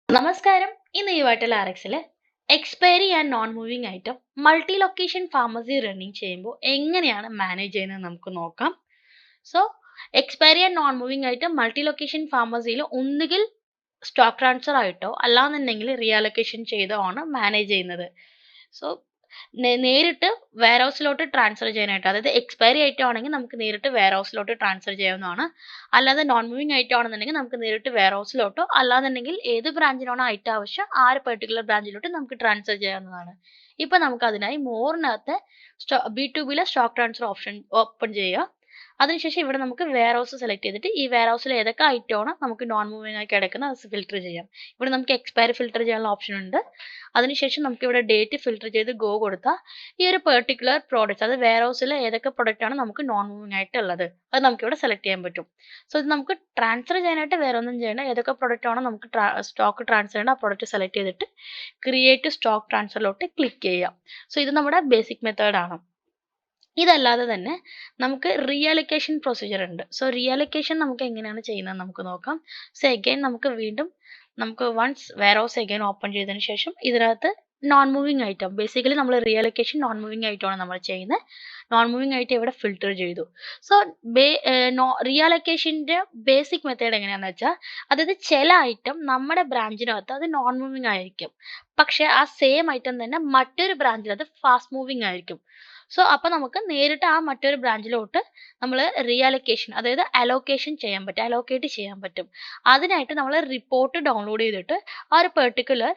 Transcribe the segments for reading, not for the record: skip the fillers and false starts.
നമസ്കാരം. ഇന്ന് eVitalRxല് expiry and non moving item multi location pharmacy running ചെയ്യുമ്പോൾ എങ്ങനെയാണ് മാനേജ് ചെയ്യുന്നത് നമുക്ക് നോക്കാം. So expiry and non moving item multi location ഫാർമസിയിൽ ഒന്നുകിൽ സ്റ്റോക്ക് ട്രാൻസ്ഫർ ആയിട്ടോ അല്ലാന്നുണ്ടെങ്കിൽ റീഅലോക്കേഷൻ ചെയ്തോ ആണ് മാനേജ് ചെയ്യുന്നത്. സോ നേരിട്ട് വെയർ ഹൗസിലോട്ട് ട്രാൻസ്ഫർ ചെയ്യാനായിട്ട്, അതായത് എക്സ്പയറി ഐറ്റം ആണെങ്കിൽ നമുക്ക് നേരിട്ട് വെയർ ഹൗസിലോട്ട് ട്രാൻസ്ഫർ ചെയ്യാവുന്നതാണ്. അല്ലാതെ നോൺ മൂവിങ് ഐറ്റം ആണെന്നുണ്ടെങ്കിൽ നമുക്ക് നേരിട്ട് വെയർ ഹൗസിലോട്ടോ അല്ലാന്നുണ്ടെങ്കിൽ ഏത് ബ്രാഞ്ചിനാണോ ഐറ്റം ആവശ്യം ആ ഒരു പെർട്ടിക്കുലർ ബ്രാഞ്ചിലോട്ട് നമുക്ക് ട്രാൻസ്ഫർ ചെയ്യാവുന്നതാണ്. ഇപ്പൊ നമുക്ക് അതിനായി മോറിനകത്ത് B2Bയിലെ സ്റ്റോക്ക് ട്രാൻസ്ഫർ ഓപ്ഷൻ ഓപ്പൺ ചെയ്യുക. അതിനുശേഷം ഇവിടെ നമുക്ക് വെയർ ഹൗസ് സെലക്ട് ചെയ്തിട്ട് ഈ വെയർ ഹൗസിൽ ഏതൊക്കെ ഐറ്റം ആണ് നമുക്ക് നോൺ മൂവിങ് ആയി കിടക്കുന്നത് അത് ഫിൽറ്റർ ചെയ്യാം. ഇവിടെ നമുക്ക് എക്സ്പയറി ഫിൽറ്റർ ചെയ്യാനുള്ള ഓപ്ഷൻ ഉണ്ട്. അതിനുശേഷം നമുക്ക് ഇവിടെ ഡേറ്റ് ഫിൽറ്റർ ചെയ്ത് ഗോ കൊടുത്താൽ ഈ ഒരു പെർട്ടിക്കുലർ പ്രോഡക്റ്റ്, അത് വെയർ ഹൗസിൽ ഏതൊക്കെ പ്രോഡക്റ്റ് ആണ് നമുക്ക് നോൺ മൂവിങ് ആയിട്ട് ഉള്ളത് അത് നമുക്ക് ഇവിടെ സെലക്ട് ചെയ്യാൻ പറ്റും. സോ ഇത് നമുക്ക് ട്രാൻസ്ഫർ ചെയ്യാനായിട്ട് വേറെ ഒന്നും ചെയ്യേണ്ട. ഏതൊക്കെ പ്രോഡക്റ്റ് ആണോ നമുക്ക് സ്റ്റോക്ക് ട്രാൻസ്ഫർ ചെയ്യേണ്ട ആ പ്രോഡക്റ്റ് സെലക്ട് ചെയ്തിട്ട് ക്രിയേറ്റ് സ്റ്റോക്ക് ട്രാൻസ്ഫറിലോട്ട് ക്ലിക്ക് ചെയ്യാം. സോ ഇത് നമ്മുടെ ബേസിക് മെത്തേഡ് ആണ്. ഇതല്ലാതെ തന്നെ നമുക്ക് റീഅലോക്കേഷൻ പ്രൊസീജിയർ ഉണ്ട്. സോ റീഅലോക്കേഷൻ നമുക്ക് എങ്ങനെയാണ് ചെയ്യുന്നത് നമുക്ക് നോക്കാം. സോ അഗൈൻ നമുക്ക് once warehouse again open ചെയ്തതിന് ശേഷം ഇതിനകത്ത് നോൺ മൂവിങ് ഐറ്റം, ബേസിക്കലി നമ്മൾ റീഅലോക്കേഷൻ നോൺ മൂവിങ് ഐറ്റം ആണ് നമ്മൾ ചെയ്യുന്നത്. നോൺ മൂവിങ് ഐറ്റം ഇവിടെ ഫിൽറ്റർ ചെയ്തു. സോ റീഅലോക്കേഷൻ്റെ ബേസിക് മെത്തേഡ് എങ്ങനെയാണെന്ന് വെച്ചാൽ, അതായത് ചില ഐറ്റം നമ്മുടെ ബ്രാഞ്ചിനകത്ത് അത് നോൺ മൂവിങ് ആയിരിക്കും, പക്ഷെ ആ സെയിം ഐറ്റം തന്നെ മറ്റൊരു ബ്രാഞ്ചിൽ അത് ഫാസ്റ്റ് മൂവിങ് ആയിരിക്കും. സോ അപ്പോൾ നമുക്ക് നേരിട്ട് ആ മറ്റൊരു ബ്രാഞ്ചിലോട്ട് നമ്മൾ റീഅലോക്കേഷൻ, അതായത് അലോക്കേഷൻ ചെയ്യാൻ പറ്റും, അലോക്കേറ്റ് ചെയ്യാൻ പറ്റും. അതിനായിട്ട് നമ്മൾ റിപ്പോർട്ട് ഡൗൺലോഡ് ചെയ്തിട്ട് ആ ഒരു പെർട്ടിക്കുലർ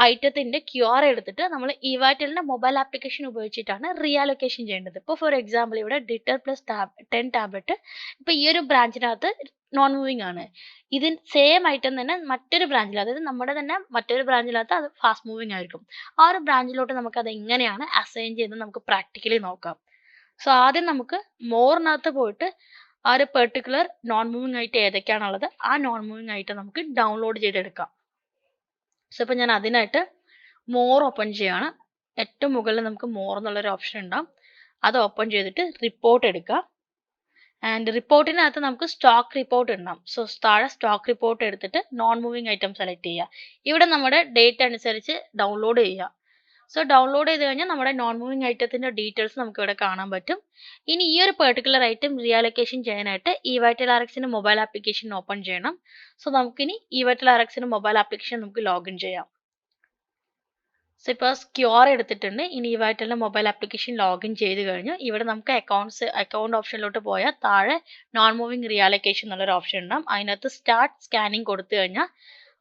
ഐറ്റത്തിൻ്റെ QR എടുത്തിട്ട് നമ്മൾ eVitalന്റെ മൊബൈൽ ആപ്ലിക്കേഷൻ ഉപയോഗിച്ചിട്ടാണ് റീഅലോക്കേഷൻ ചെയ്യേണ്ടത്. ഇപ്പോൾ ഫോർ എക്സാമ്പിൾ ഇവിടെ ഡിറ്റർ പ്ലസ് 10 ടാബ്ലറ്റ് ഇപ്പോൾ ഈ ഒരു ബ്രാഞ്ചിനകത്ത് നോൺ മൂവിങ് ആണ്. ഇതിന് സെയിം ഐറ്റം തന്നെ മറ്റൊരു ബ്രാഞ്ചിൽ, അതായത് നമ്മുടെ തന്നെ മറ്റൊരു ബ്രാഞ്ചിനകത്ത് അത് ഫാസ്റ്റ് മൂവിങ് ആയിരിക്കും. ആ ഒരു ബ്രാഞ്ചിലോട്ട് നമുക്ക് അത് എങ്ങനെയാണ് അസൈൻ ചെയ്യുന്നത് നമുക്ക് പ്രാക്ടിക്കലി നോക്കാം. സോ ആദ്യം നമുക്ക് മോറിനകത്ത് പോയിട്ട് ആ ഒരു പെർട്ടിക്കുലർ നോൺ മൂവിങ് ഐറ്റം ഏതൊക്കെയാണുള്ളത് ആ നോൺ മൂവിങ് ഐറ്റം നമുക്ക് ഡൗൺലോഡ് ചെയ്തെടുക്കാം. സോ ഇപ്പോൾ ഞാൻ അതിനായിട്ട് മോർ ഓപ്പൺ ചെയ്യുകയാണ്. ഏറ്റവും മുകളിൽ നമുക്ക് മോർ എന്നുള്ളൊരു ഓപ്ഷൻ ഉണ്ടാവും. അത് ഓപ്പൺ ചെയ്തിട്ട് റിപ്പോർട്ട് എടുക്കുക. ആൻഡ് റിപ്പോർട്ടിനകത്ത് നമുക്ക് സ്റ്റോക്ക് റിപ്പോർട്ട് ഉണ്ടാവും. സോ താഴെ സ്റ്റോക്ക് റിപ്പോർട്ട് എടുത്തിട്ട് നോൺ മൂവിങ് ഐറ്റം സെലക്ട് ചെയ്യുക. ഇവിടെ നമ്മുടെ ഡേറ്റ് അനുസരിച്ച് ഡൗൺലോഡ് ചെയ്യുക. സോ ഡൗൺലോഡ് ചെയ്ത് കഴിഞ്ഞാൽ നമ്മുടെ നോൺ മൂവിങ് ഐറ്റത്തിൻ്റെ ഡീറ്റെയിൽസ് നമുക്ക് ഇവിടെ കാണാൻ പറ്റും. ഇനി ഈ ഒരു പെർട്ടിക്കുലർ ഐറ്റം റീഅലോക്കേഷൻ ചെയ്യാനായിട്ട് eVitalRxന്റെ മൊബൈൽ ആപ്ലിക്കേഷൻ ഓപ്പൺ ചെയ്യണം. സോ നമുക്കിനി eVitalRxന്റെ മൊബൈൽ ആപ്ലിക്കേഷൻ നമുക്ക് ലോഗിൻ ചെയ്യാം. സോ ഇപ്പോൾ QR എടുത്തിട്ടുണ്ട്. ഇനി eVitalന്റെ മൊബൈൽ ആപ്ലിക്കേഷൻ ലോഗിൻ ചെയ്ത് കഴിഞ്ഞു. ഇവിടെ നമുക്ക് അക്കൗണ്ട് ഓപ്ഷനിലോട്ട് പോയാൽ താഴെ നോൺ മൂവിങ് റീഅലോക്കേഷൻ എന്നുള്ളൊരു ഓപ്ഷൻ ഉണ്ടാകും. അതിനകത്ത് സ്റ്റാർട്ട് സ്കാനിങ് കൊടുത്തു കഴിഞ്ഞാൽ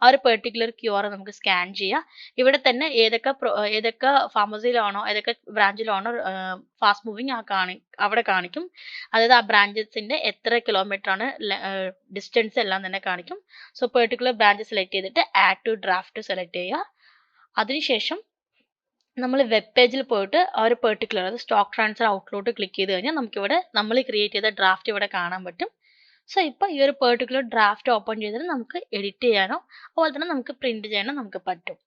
ആ ഒരു പെർട്ടിക്കുലർ QR നമുക്ക് സ്കാൻ ചെയ്യാം. ഇവിടെ തന്നെ ഏതൊക്കെ ഫാർമസിയിലാണോ ഏതൊക്കെ ബ്രാഞ്ചിലാണോ ഫാസ്റ്റ് മൂവിങ് അവിടെ കാണിക്കും. അതായത് ആ ബ്രാഞ്ചസിൻ്റെ എത്ര കിലോമീറ്റർ ആണ് ഡിസ്റ്റൻസ് എല്ലാം തന്നെ കാണിക്കും. സോ പെർട്ടിക്കുലർ ബ്രാഞ്ച് സെലക്ട് ചെയ്തിട്ട് ആഡ് ടു ഡ്രാഫ്റ്റ് സെലക്ട് ചെയ്യുക. അതിനുശേഷം നമ്മൾ വെബ് പേജിൽ പോയിട്ട് ആ ഒരു പെർട്ടിക്കുലർ, അത് സ്റ്റോക്ക് ട്രാൻസ്ഫർ ഔട്ട്ലോട്ട് ക്ലിക്ക് ചെയ്ത് കഴിഞ്ഞാൽ നമുക്കിവിടെ നമ്മൾ ക്രിയേറ്റ് ചെയ്ത ഡ്രാഫ്റ്റ് ഇവിടെ കാണാൻ പറ്റും. സോ ഇപ്പോൾ ഈ ഒരു പെർട്ടിക്കുലർ ഡ്രാഫ്റ്റ് ഓപ്പൺ ചെയ്തിട്ട് നമുക്ക് എഡിറ്റ് ചെയ്യാനോ അതുപോലെ തന്നെ നമുക്ക് പ്രിന്റ് ചെയ്യാനോ നമുക്ക് പറ്റും.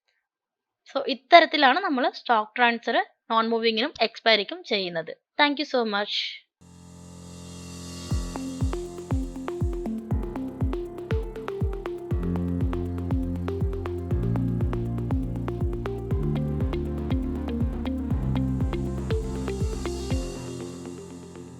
സോ ഇത്തരത്തിലാണ് നമ്മൾ സ്റ്റോക്ക് ട്രാൻസ്ഫർ നോൺ മൂവിങ്ങിനും എക്സ്പയറിക്കും ചെയ്യുന്നത്. Thank you so much.